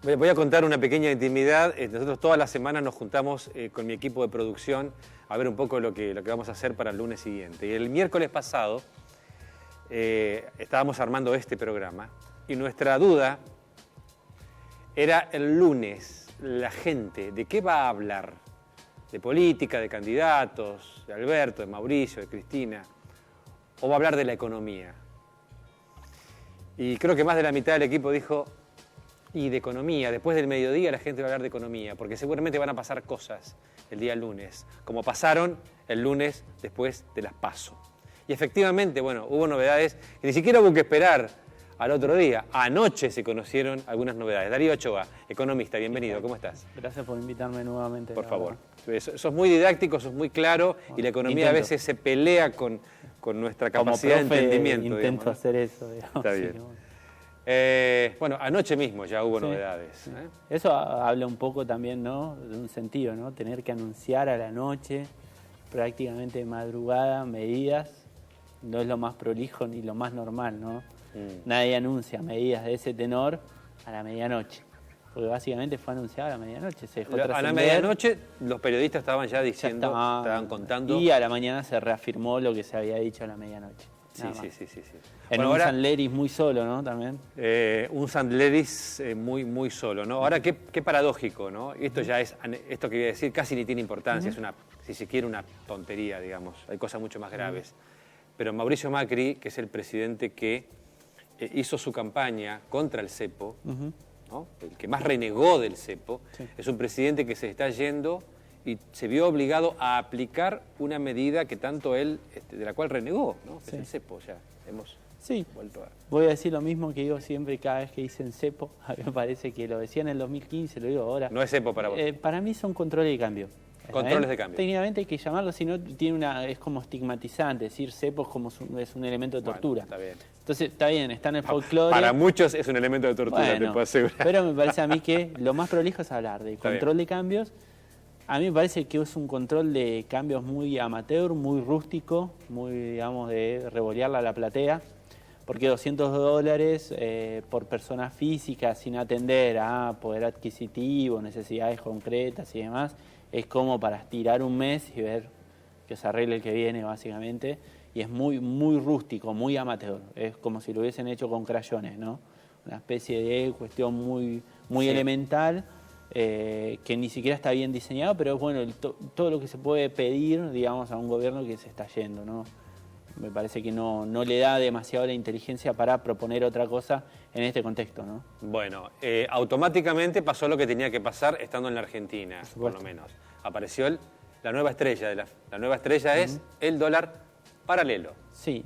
Voy a contar una pequeña intimidad. Nosotros todas las semanas nos juntamos con mi equipo de producción a ver un poco lo que vamos a hacer para el lunes siguiente. Y el miércoles pasado estábamos armando este programa y nuestra duda era el lunes, la gente, ¿de qué va a hablar? ¿De política, de candidatos, de Alberto, de Mauricio, de Cristina? ¿O va a hablar de la economía? Y creo que más de la mitad del equipo dijo, y de economía, después del mediodía la gente va a hablar de economía, porque seguramente van a pasar cosas el día lunes, como pasaron el lunes después de las PASO. Y efectivamente, bueno, hubo novedades que ni siquiera hubo que esperar al otro día. Anoche se conocieron algunas novedades. Darío Ochoa, economista, bienvenido, ¿cómo estás? Gracias por invitarme nuevamente. Por favor. Sos muy didáctico, sos muy claro, y la economía a veces se pelea con nuestra capacidad de entendimiento. Intento, ¿no? hacer eso, digamos. Está bien. Sí, bueno, anoche mismo ya hubo novedades. Sí. Eso habla un poco también, ¿no? De un sentido, ¿no? Tener que anunciar a la noche, prácticamente de madrugada, medidas, no es lo más prolijo ni lo más normal, ¿no? Nadie anuncia medidas de ese tenor a la medianoche, porque básicamente fue anunciado a la medianoche. Se dejó a la medianoche los periodistas estaban ya diciendo, estaban contando. Y a la mañana se reafirmó lo que se había dicho a la medianoche. Sí. En bueno, un ahora, Sandleris muy solo, ¿no? También. Un Sandleris muy solo, ¿no? Ahora, qué paradójico, ¿no? Esto ya es, esto que voy a decir casi ni tiene importancia, es una, si se quiere, una tontería, digamos. Hay cosas mucho más graves. Pero Mauricio Macri, que es el presidente que hizo su campaña contra el cepo, ¿no? El que más renegó del cepo, es un presidente que se está yendo y se vio obligado a aplicar una medida que tanto él, de la cual renegó, ¿no? Que es el cepo, o sea, hemos vuelto a... Voy a decir lo mismo que digo siempre cada vez que dicen cepo. A mí me parece que lo decía en el 2015, lo digo ahora. No es cepo para vos. Para mí son controles de cambio. Controles de cambio. Técnicamente hay que llamarlo, si no es como estigmatizante, decir cepo es un elemento de tortura. Bueno, está bien. Entonces, está bien, está en el folclore. Para muchos es un elemento de tortura, te puedo asegurar. Pero me parece a mí que lo más prolijo es hablar de control de cambios. A mí me parece que es un control de cambios muy amateur, muy rústico, muy, digamos, de revolearla a la platea, porque $200 por persona física sin atender a poder adquisitivo, necesidades concretas y demás, es como para estirar un mes y ver que se arregle el que viene, básicamente, y es muy rústico, muy amateur, es como si lo hubiesen hecho con crayones, ¿no? Una especie de cuestión muy elemental, que ni siquiera está bien diseñado, pero es bueno todo lo que se puede pedir, digamos, a un gobierno que se está yendo, ¿no? Me parece que no le da demasiado la inteligencia para proponer otra cosa en este contexto, ¿no? Bueno, automáticamente pasó lo que tenía que pasar estando en la Argentina, por lo menos. Apareció la nueva estrella. La nueva estrella es el dólar paralelo. Sí,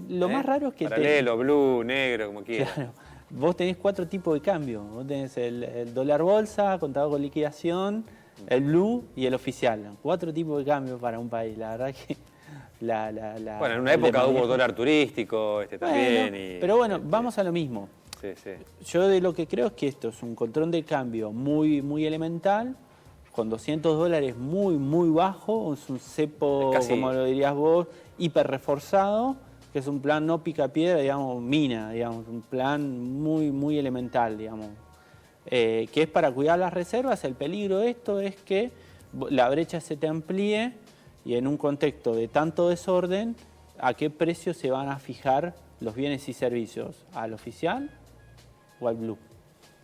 lo más raro es que... Paralelo, blue, negro, como quieras. Claro. Vos tenés 4 tipos de cambio. Vos tenés el dólar bolsa, contado con liquidación, el blue y el oficial. 4 tipos de cambio para un país. La verdad que... bueno, en una época hubo dólar turístico también. Pero bueno, vamos a lo mismo. Sí. Yo de lo que creo es que esto es un control de cambio muy elemental, con $200 muy bajo, es un cepo, como lo dirías vos, hiper reforzado, que es un plan no pica piedra, digamos, mina, digamos, un plan muy elemental, digamos, que es para cuidar las reservas. El peligro de esto es que la brecha se te amplíe y en un contexto de tanto desorden, ¿a qué precio se van a fijar los bienes y servicios? ¿Al oficial o al blue?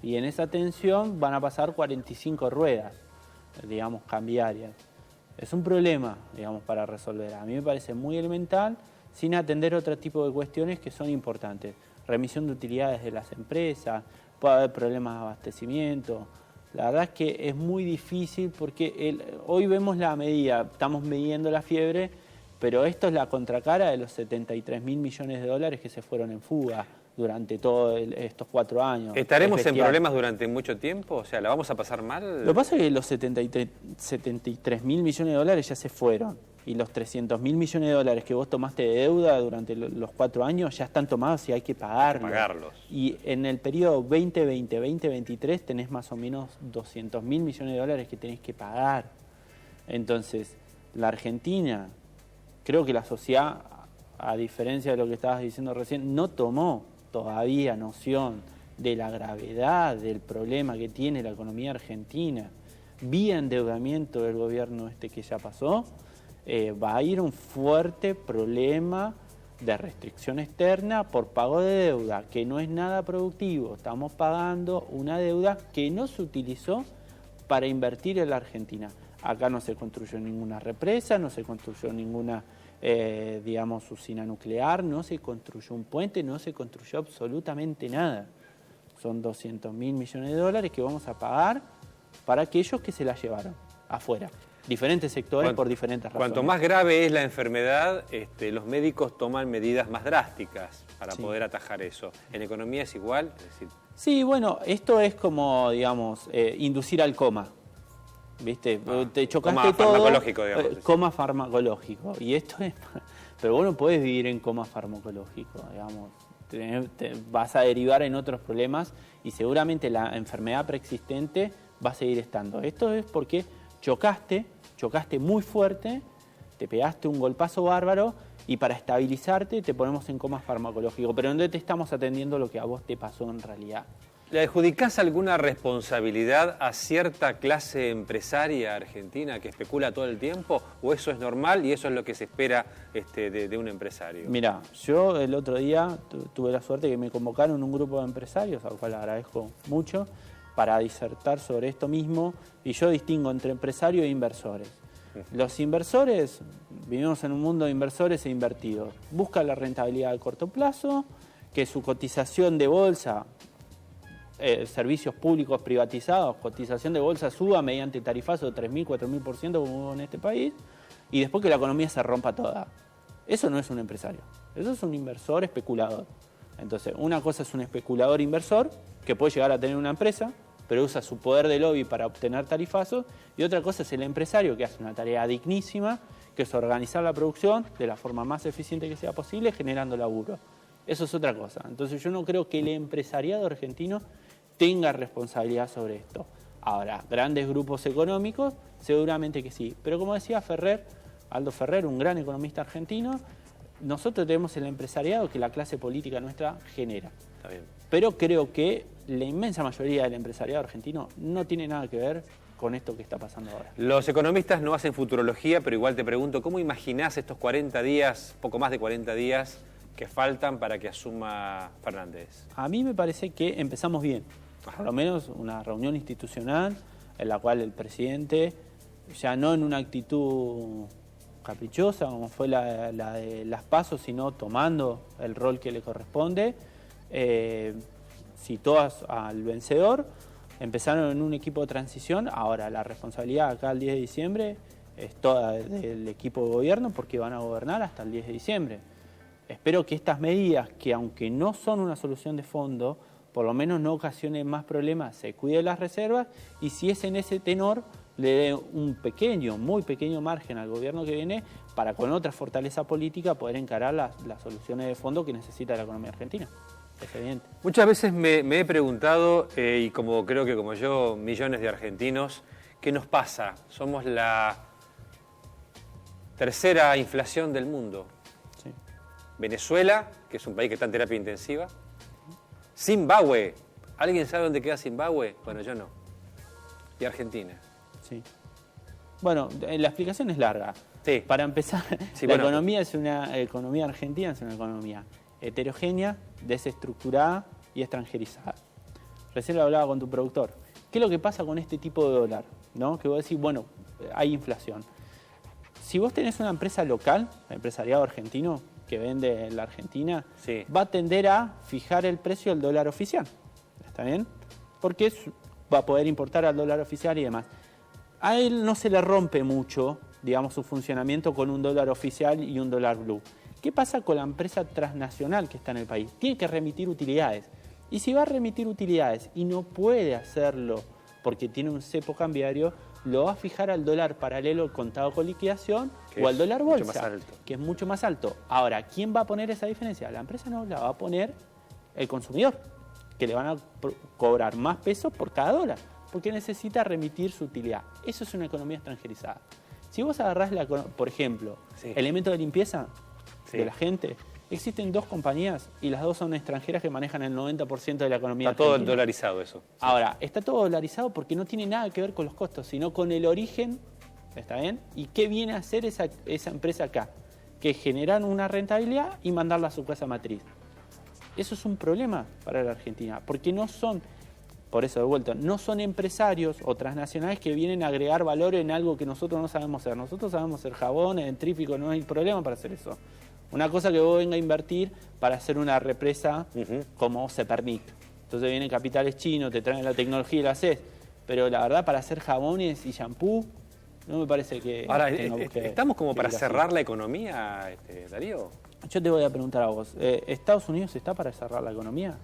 Y en esa tensión van a pasar 45 ruedas, digamos, cambiarias. Es un problema, digamos, para resolver. A mí me parece muy elemental, sin atender otro tipo de cuestiones que son importantes. Remisión de utilidades de las empresas, puede haber problemas de abastecimiento. La verdad es que es muy difícil porque hoy vemos la medida, estamos midiendo la fiebre, pero esto es la contracara de los $73.000 millones que se fueron en fuga durante todos estos 4 años. ¿Estaremos en problemas durante mucho tiempo? O sea, ¿la vamos a pasar mal? Lo que pasa es que los $73.000 millones ya se fueron. Y los $300.000 millones que vos tomaste de deuda durante los 4 años ya están tomados y hay que pagarlos. Y en el periodo 2020-2023 tenés más o menos $200.000 millones que tenés que pagar. Entonces, la Argentina, creo que la sociedad, a diferencia de lo que estabas diciendo recién, no tomó todavía noción de la gravedad del problema que tiene la economía argentina, vía endeudamiento del gobierno que ya pasó, va a ir un fuerte problema de restricción externa por pago de deuda, que no es nada productivo. Estamos pagando una deuda que no se utilizó para invertir en la Argentina. Acá no se construyó ninguna represa, no se construyó ninguna, usina nuclear, no se construyó un puente, no se construyó absolutamente nada. Son 200.000 millones de dólares que vamos a pagar para aquellos que se la llevaron afuera. Diferentes sectores por diferentes razones. Cuanto más grave es la enfermedad, los médicos toman medidas más drásticas para poder atajar eso. ¿En economía es igual? Es decir... Sí, bueno, esto es como, inducir al coma. ¿Viste? Te chocaste coma todo. Farmacológico, digamos. Coma farmacológico. Y esto es... Pero vos no podés vivir en coma farmacológico, digamos. Te vas a derivar en otros problemas y seguramente la enfermedad preexistente va a seguir estando. Esto es porque chocaste muy fuerte, te pegaste un golpazo bárbaro y para estabilizarte te ponemos en coma farmacológico, pero no te estamos atendiendo lo que a vos te pasó en realidad. ¿Le adjudicás alguna responsabilidad a cierta clase empresaria argentina que especula todo el tiempo? ¿O eso es normal y eso es lo que se espera de un empresario? Mirá, yo el otro día tuve la suerte que me convocaron un grupo de empresarios, al cual agradezco mucho, para disertar sobre esto mismo, y yo distingo entre empresarios e inversores. Los inversores, vivimos en un mundo de inversores e invertidos. Buscan la rentabilidad a corto plazo, que su cotización de bolsa, servicios públicos privatizados, cotización de bolsa suba mediante tarifazo de 3.000, 4.000% como hubo en este país, y después que la economía se rompa toda. Eso no es un empresario, eso es un inversor especulador. Entonces, una cosa es un especulador inversor, que puede llegar a tener una empresa, pero usa su poder de lobby para obtener tarifazos, y otra cosa es el empresario que hace una tarea dignísima, que es organizar la producción de la forma más eficiente que sea posible, generando laburo. Eso es otra cosa. Entonces yo no creo que el empresariado argentino tenga responsabilidad sobre esto. Ahora, grandes grupos económicos, seguramente que sí. Pero como decía Aldo Ferrer, un gran economista argentino, nosotros tenemos el empresariado que la clase política nuestra genera. Está bien. Pero creo que la inmensa mayoría del empresariado argentino no tiene nada que ver con esto que está pasando ahora. Los economistas no hacen futurología, pero igual te pregunto, ¿cómo imaginás estos 40 días, poco más de 40 días, que faltan para que asuma Fernández? A mí me parece que empezamos bien. Por lo menos una reunión institucional en la cual el presidente, ya no en una actitud caprichosa como fue la de las PASO, sino tomando el rol que le corresponde, citó al vencedor, empezaron en un equipo de transición, ahora la responsabilidad acá el 10 de diciembre es toda del equipo de gobierno porque van a gobernar hasta el 10 de diciembre. Espero que estas medidas, que aunque no son una solución de fondo, por lo menos no ocasionen más problemas, se cuide las reservas y si es en ese tenor, le dé un pequeño, muy pequeño margen al gobierno que viene para con otra fortaleza política poder encarar las soluciones de fondo que necesita la economía argentina. Es evidente. Muchas veces me he preguntado, y como creo que como yo, millones de argentinos, ¿qué nos pasa? Somos la tercera inflación del mundo. Sí. Venezuela, que es un país que está en terapia intensiva. Zimbabue. ¿Alguien sabe dónde queda Zimbabue? Bueno, yo no. Y Argentina. Sí. Bueno, la explicación es larga. Sí. Para empezar, sí, economía argentina es una economía heterogénea, desestructurada y extranjerizada. Recién lo hablaba con tu productor. ¿Qué es lo que pasa con este tipo de dólar? ¿No? Que vos decís, bueno, hay inflación. Si vos tenés una empresa local, empresariado argentino, que vende en la Argentina, sí, va a tender a fijar el precio del dólar oficial. ¿Está bien? Porque va a poder importar al dólar oficial y demás. A él no se le rompe mucho, digamos, su funcionamiento con un dólar oficial y un dólar blue. ¿Qué pasa con la empresa transnacional que está en el país? Tiene que remitir utilidades. Y si va a remitir utilidades y no puede hacerlo porque tiene un cepo cambiario, lo va a fijar al dólar paralelo contado con liquidación o al dólar bolsa, que es mucho más alto. Ahora, ¿quién va a poner esa diferencia? La empresa no la va a poner el consumidor, que le van a cobrar más pesos por cada dólar, porque necesita remitir su utilidad. Eso es una economía extranjerizada. Si vos agarrás, por ejemplo, sí, elementos de limpieza, sí, de la gente, Existen 2 compañías y las 2 son extranjeras que manejan el 90% de la economía Está todo argentina. dolarizado eso. Ahora, está todo dolarizado porque no tiene nada que ver con los costos, sino con el origen, ¿está bien? ¿Y qué viene a hacer esa empresa acá? Que es generar una rentabilidad y mandarla a su casa matriz. Eso es un problema para la Argentina, porque no son, por eso de vuelta, no son empresarios o transnacionales que vienen a agregar valor en algo que nosotros no sabemos hacer. Nosotros sabemos hacer jabón, dentrífico, no hay problema para hacer eso. Una cosa que vos venga a invertir para hacer una represa como Cepernic. Entonces vienen capitales chinos, te traen la tecnología y la haces. Pero la verdad, para hacer jabones y shampoo, no me parece que... Ahora, ¿estamos como para cerrar la economía, Darío? Yo te voy a preguntar a vos, ¿Estados Unidos está para cerrar la economía?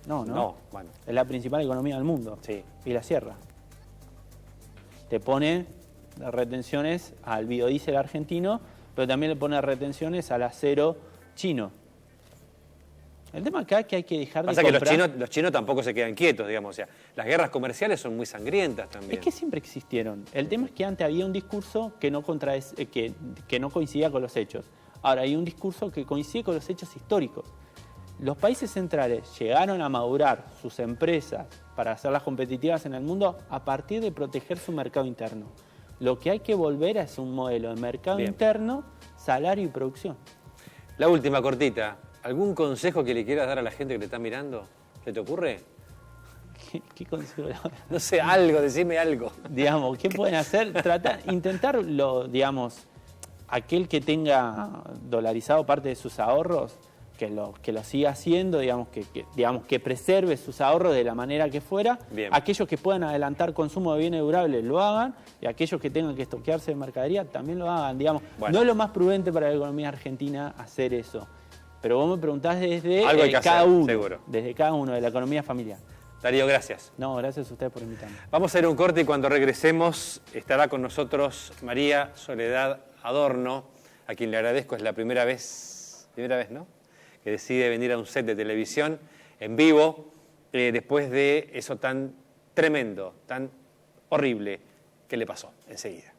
No, ¿no? No, bueno. Es la principal economía del mundo. Sí. Y la cierra. Te pone retenciones al biodiesel argentino, pero también le pone retenciones al acero chino. El tema acá es que hay que dejar de comprar... Pasa que los chinos tampoco se quedan quietos, digamos. O sea, las guerras comerciales son muy sangrientas también. Es que siempre existieron. El tema es que antes había un discurso que no coincidía con los hechos. Ahora hay un discurso que coincide con los hechos históricos. Los países centrales llegaron a madurar sus empresas para hacerlas competitivas en el mundo a partir de proteger su mercado interno. Lo que hay que volver es un modelo de mercado interno, salario y producción. La última, cortita. ¿Algún consejo que le quieras dar a la gente que te está mirando? ¿Se te ocurre? ¿Qué consejo? No sé, algo, decime algo. Digamos, ¿qué pueden hacer? Intentar, digamos, aquel que tenga dolarizado parte de sus ahorros, que lo siga haciendo, digamos que preserve sus ahorros de la manera que fuera. Bien. Aquellos que puedan adelantar consumo de bienes durables lo hagan, y aquellos que tengan que estoquearse de mercadería también lo hagan. Digamos, no es lo más prudente para la economía argentina hacer eso. Pero vos me preguntás desde cada uno, seguro. Desde cada uno, de la economía familiar. Darío, gracias. No, gracias a ustedes por invitarme. Vamos a ir a un corte y cuando regresemos estará con nosotros María Soledad Adorno, a quien le agradezco, es la primera vez, ¿no?, que decide venir a un set de televisión en vivo después de eso tan tremendo, tan horrible que le pasó enseguida.